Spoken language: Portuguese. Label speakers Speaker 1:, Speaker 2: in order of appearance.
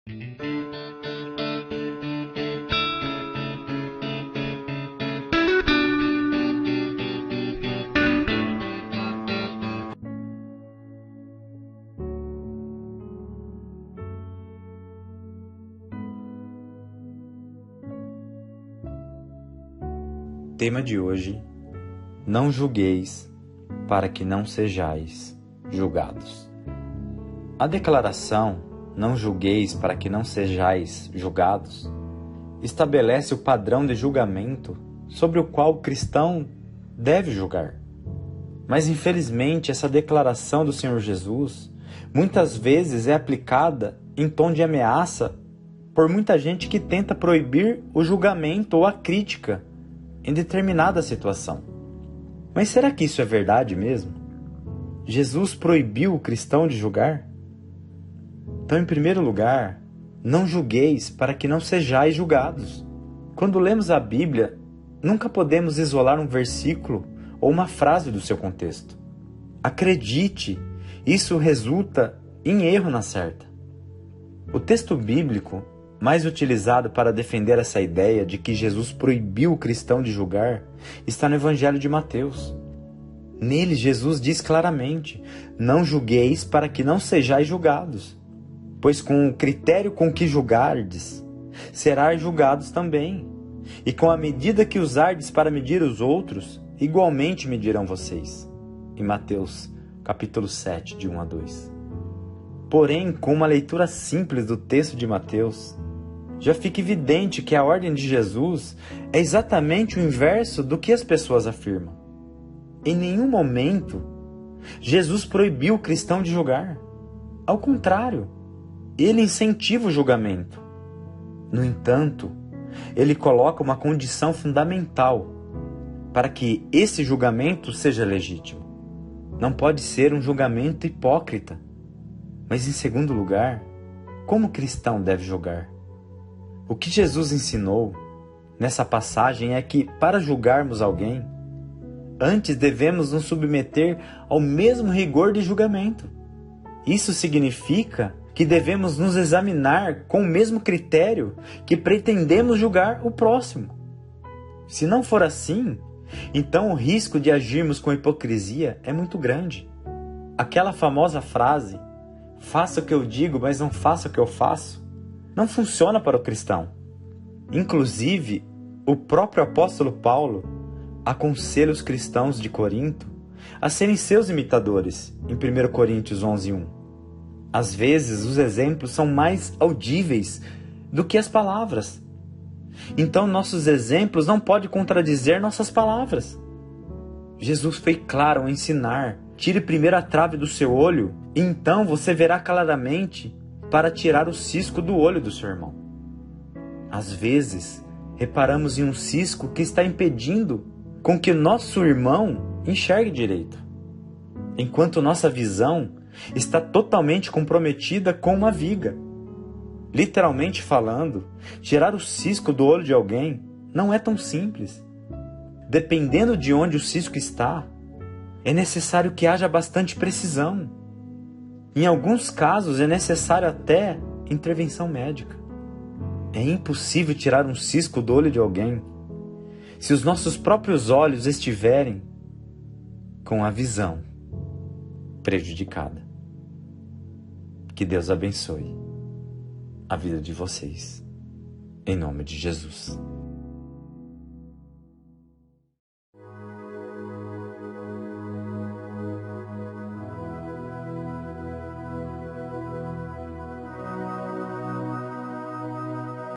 Speaker 1: Tema de hoje: não julgueis, para que não sejais julgados. A declaração "não julgueis, para que não sejais julgados" estabelece o padrão de julgamento sobre o qual o cristão deve julgar. Mas, infelizmente, essa declaração do Senhor Jesus muitas vezes é aplicada em tom de ameaça por muita gente que tenta proibir o julgamento ou a crítica em determinada situação. Mas será que isso é verdade mesmo? Jesus proibiu o cristão de julgar? Então, em primeiro lugar, não julgueis para que não sejais julgados. Quando lemos a Bíblia, nunca podemos isolar um versículo ou uma frase do seu contexto. Acredite, isso resulta em erro na certa. O texto bíblico mais utilizado para defender essa ideia de que Jesus proibiu o cristão de julgar está no Evangelho de Mateus. Nele, Jesus diz claramente: não julgueis para que não sejais julgados, pois com o critério com que julgardes, serás julgados também, e com a medida que usardes para medir os outros, igualmente medirão vocês. Em Mateus, capítulo 7, de 1 a 2. Porém, com uma leitura simples do texto de Mateus, já fica evidente que a ordem de Jesus é exatamente o inverso do que as pessoas afirmam. Em nenhum momento, Jesus proibiu o cristão de julgar. Ao contrário, ele incentiva o julgamento. No entanto, ele coloca uma condição fundamental para que esse julgamento seja legítimo. Não pode ser um julgamento hipócrita. Mas, em segundo lugar, como o cristão deve julgar? O que Jesus ensinou nessa passagem é que, para julgarmos alguém, antes devemos nos submeter ao mesmo rigor de julgamento. Isso significa que devemos nos examinar com o mesmo critério que pretendemos julgar o próximo. Se não for assim, então o risco de agirmos com hipocrisia é muito grande. Aquela famosa frase, "faça o que eu digo, mas não faça o que eu faço", não funciona para o cristão. Inclusive, o próprio apóstolo Paulo aconselha os cristãos de Corinto a serem seus imitadores, em 1 Coríntios 11:1. Às vezes, os exemplos são mais audíveis do que as palavras. Então, nossos exemplos não podem contradizer nossas palavras. Jesus foi claro ao ensinar: tire primeiro a trave do seu olho, e então você verá claramente para tirar o cisco do olho do seu irmão. Às vezes, reparamos em um cisco que está impedindo com que nosso irmão enxergue direito, enquanto nossa visão está totalmente comprometida com uma viga. Literalmente falando, tirar o cisco do olho de alguém não é tão simples. Dependendo de onde o cisco está, é necessário que haja bastante precisão. Em alguns casos é necessário até intervenção médica. É impossível tirar um cisco do olho de alguém se os nossos próprios olhos estiverem com a visão prejudicada. Que Deus abençoe a vida de vocês, em nome de Jesus.